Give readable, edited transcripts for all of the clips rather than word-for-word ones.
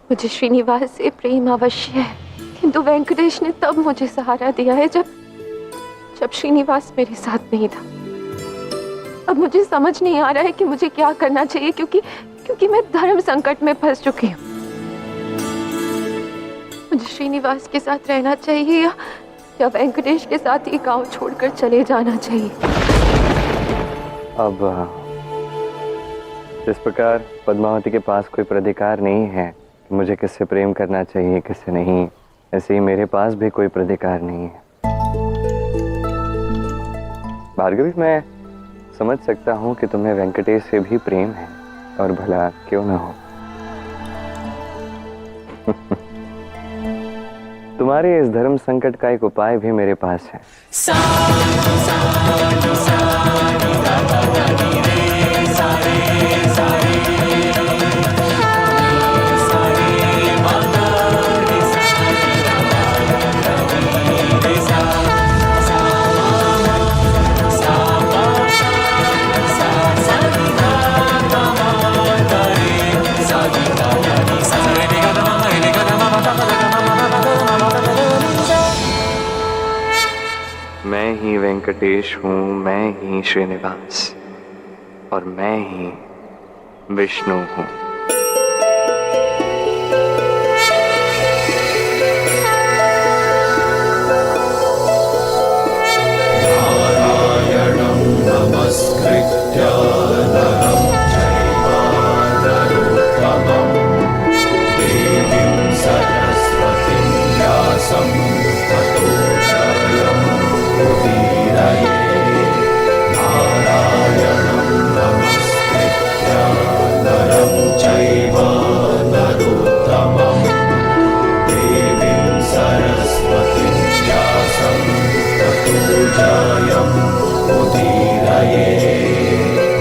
मुझे श्रीनिवास से प्रेम अवश्य है, किंतु वेंकटेश ने तब मुझे सहारा दिया है जब श्रीनिवास मेरे साथ नहीं था। अब मुझे समझ नहीं आ रहा है कि मुझे क्या करना चाहिए, क्योंकि मैं धर्म संकट में फंस चुकी हूँ। मुझे श्रीनिवास के साथ रहना चाहिए या वेंकटेश के साथ ये गांव छोड़कर चले जाना चाहिए। अब इस प्रकार पद्मावती के पास कोई प्राधिकार नहीं है कि मुझे किससे प्रेम करना चाहिए किससे नहीं, ऐसे ही मेरे पास भी कोई प्राधिकार नहीं है। भार्गवी, मैं समझ सकता हूँ कि तुम्हें वेंकटेश से भी प्रेम है, और भला क्यों ना हो। तुम्हारे इस धर्म संकट का एक उपाय भी मेरे पास है। मैं ही वेंकटेश हूँ, मैं ही श्रीनिवास, और मैं ही विष्णु हूँ। नारायणं नमस्कृत्य नरं चैव नरोत्तमं देवीं सरस्वतीं व्यासं ततो जयमुदीरये। नारायणं नमस्कृत्य नरं चैव नरोत्तमं देवीं सरस्वतीं व्यासं ततो जयमुदीरये।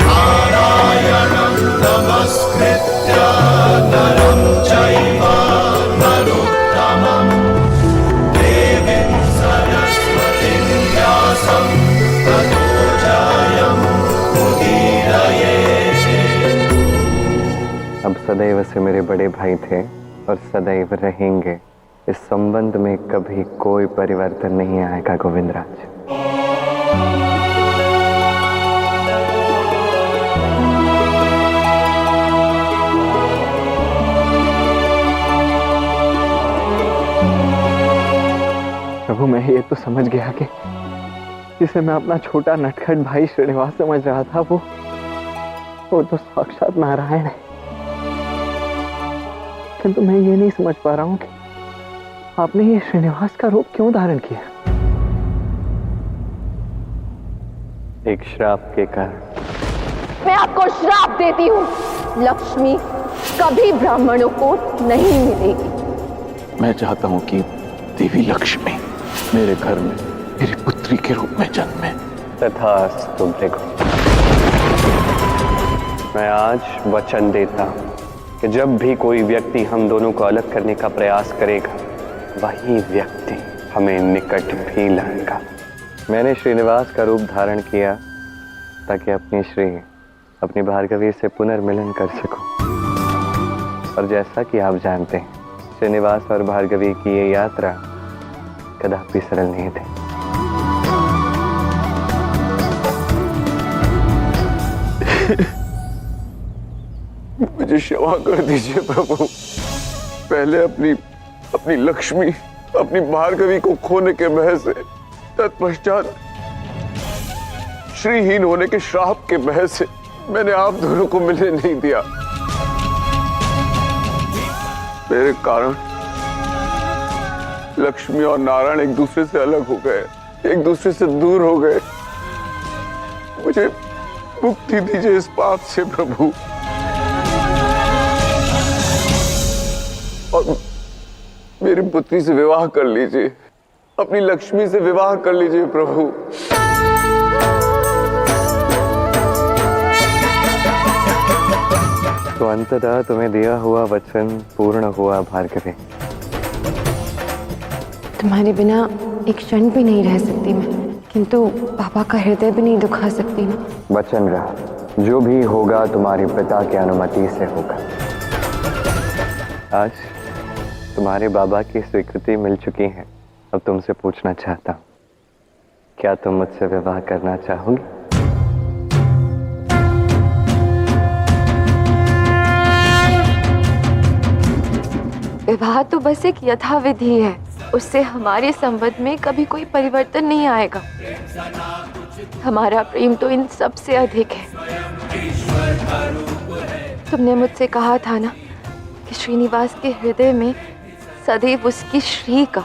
नारायणं नमस्कृत्य नरं चैव नरोत्तमं देवीं सरस्वतीं व्यासं ततो जयमुदीरये। अब सदैव से मेरे बड़े भाई थे और सदैव रहेंगे। इस संबंध में कभी कोई परिवर्तन नहीं आएगा गोविंदराज। प्रभु, मैं ये तो समझ गया कि जिसे मैं अपना छोटा नटखट भाई श्रीनिवास समझ रहा था, वो तो साक्षात नारायण है। किंतु मैं ये नहीं समझ पा रहा हूं कि आपने ये श्रीनिवास का रूप क्यों धारण किया। एक श्राप के कारण। मैं आपको श्राप देती हूँ, लक्ष्मी कभी ब्राह्मणों को नहीं मिलेगी। मैं चाहता हूं कि देवी लक्ष्मी मेरे घर में मेरी पुत्री के रूप में जन्मे। तथास्तु भृगु। मैं आज वचन देता हूं कि जब भी कोई व्यक्ति हम दोनों को अलग करने का प्रयास करेगा, वही व्यक्ति हमें निकट भी लाएगा। मैंने श्रीनिवास का रूप धारण किया ताकि अपनी भार्गवी से पुनर्मिलन कर सकूं। और जैसा कि आप जानते हैं, श्रीनिवास और भार्गवी की ये यात्रा कदापि सरल नहीं थी। मुझे क्षमा कर दीजिए प्रभु। पहले अपनी लक्ष्मी, अपनी भार्गवी को खोने के भय से, तत्पश्चात श्रीहीन होने के श्राप के भय से मैंने आप दोनों को मिलने नहीं दिया। मेरे कारण लक्ष्मी और नारायण एक दूसरे से अलग हो गए, एक दूसरे से दूर हो गए। मुझे मुक्ति दीजिए इस पाप से प्रभु, और मेरी पुत्री से विवाह कर लीजिए, अपनी लक्ष्मी से विवाह कर लीजिए प्रभु। तो अंततः तुम्हें दिया हुआ वचन पूर्ण हुआ भार्गवी। तुम्हारे बिना एक क्षण भी नहीं रह सकती मैं, किंतु पापा का हृदय भी नहीं दुखा सकती ना। वचन रहा, जो भी होगा तुम्हारे पिता की अनुमति से होगा। आज तुम्हारे बाबा की स्वीकृति मिल चुकी है। अब तुमसे पूछना चाहता हूँ, क्या तुम मुझसे विवाह करना चाहोगी? विवाह तो बस एक यथाविधि है, उससे हमारे संबंध में कभी कोई परिवर्तन नहीं आएगा। हमारा प्रेम तो इन सब से अधिक है। तुमने मुझसे कहा था ना कि श्रीनिवास के हृदय में सदैव उसकी श्री का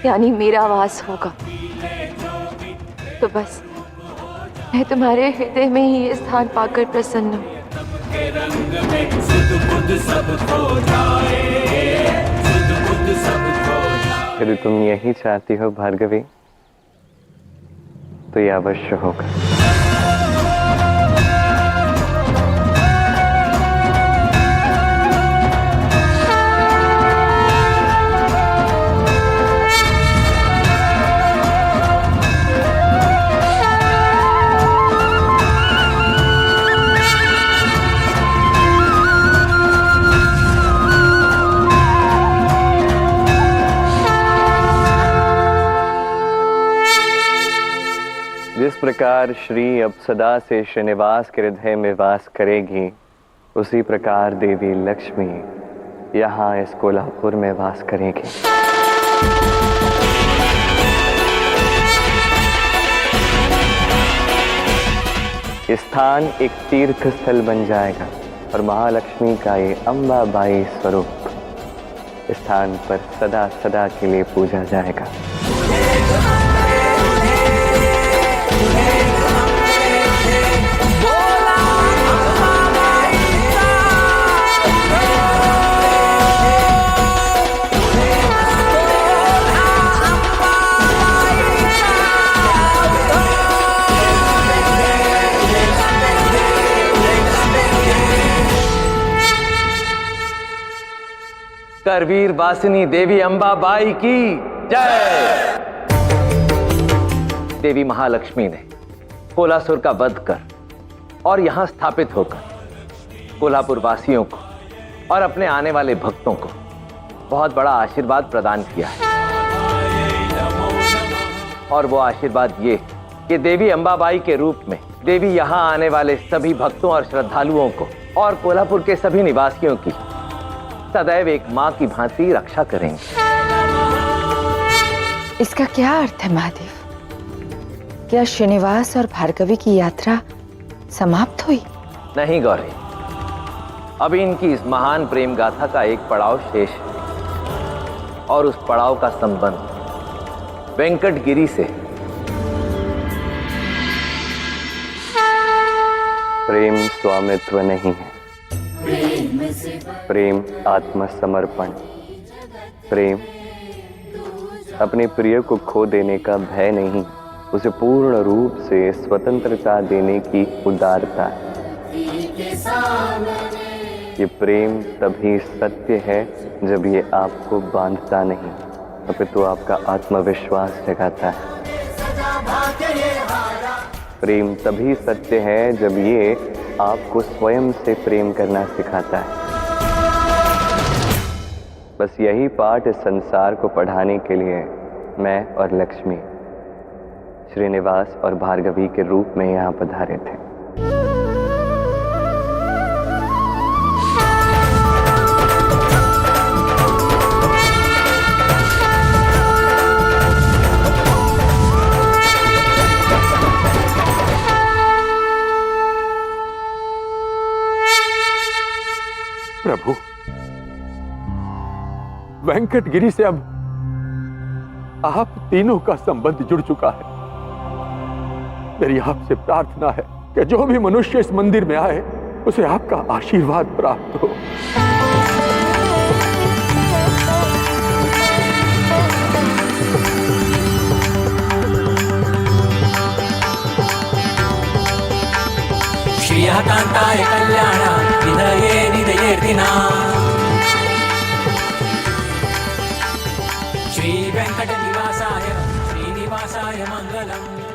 यानी मेरा वास होगा। तो बस मैं तुम्हारे हृदय में ही ये स्थान पाकर प्रसन्न हूँ। यदि तुम यही चाहती हो भार्गवी, तो ये अवश्य होगा। जिस प्रकार श्री अब सदा से श्रीनिवास के हृदय में वास करेगी, उसी प्रकार देवी लक्ष्मी यहाँ इस कोल्हापुर में वास करेगी। स्थान एक तीर्थ स्थल बन जाएगा और महालक्ष्मी का ये अंबाबाई स्वरूप स्थान पर सदा सदा के लिए पूजा जाएगा। करवीर वासिनी देवी अंबाबाई की जय। देवी महालक्ष्मी ने कोलासुर का वध कर और यहां स्थापित होकर कोल्हापुर वासियों को और अपने आने वाले भक्तों को बहुत बड़ा आशीर्वाद प्रदान किया है। और वो आशीर्वाद ये कि देवी अंबाबाई के रूप में देवी यहां आने वाले सभी भक्तों और श्रद्धालुओं को और कोल्हापुर के सभी निवासियों की सदैव एक मां की भांति रक्षा करेंगे। इसका क्या अर्थ है महादेव? क्या श्रीनिवास और भार्गवी की यात्रा समाप्त हुई? नहीं गौरी, अभी इनकी इस महान प्रेम गाथा का एक पड़ाव शेष है और उस पड़ाव का संबंध वेंकटगिरी से। प्रेम स्वामित्व नहीं है, प्रेम आत्मसमर्पण, प्रेम अपने प्रिय को खो देने का भय नहीं, उसे पूर्ण रूप से स्वतंत्रता देने की उदारता है। ये प्रेम तभी सत्य है जब ये आपको बांधता नहीं, अपितु आपका आत्मविश्वास जगाता है। प्रेम तभी सत्य है जब ये आपको स्वयं से प्रेम करना सिखाता है। बस यही पाठ इस संसार को पढ़ाने के लिए मैं और लक्ष्मी श्रीनिवास और भार्गवी के रूप में यहाँ पधारे थे। प्रभु, वेंकटगिरी से अब आप तीनों का संबंध जुड़ चुका है। मेरी आपसे प्रार्थना है कि जो भी मनुष्य इस मंदिर में आए उसे आपका आशीर्वाद प्राप्त हो। श्रियकान्ताय कल्याण निधये निधयेर्दिनाम्। श्री वेंकट निवासाय श्रीनिवासाय मंगलम्।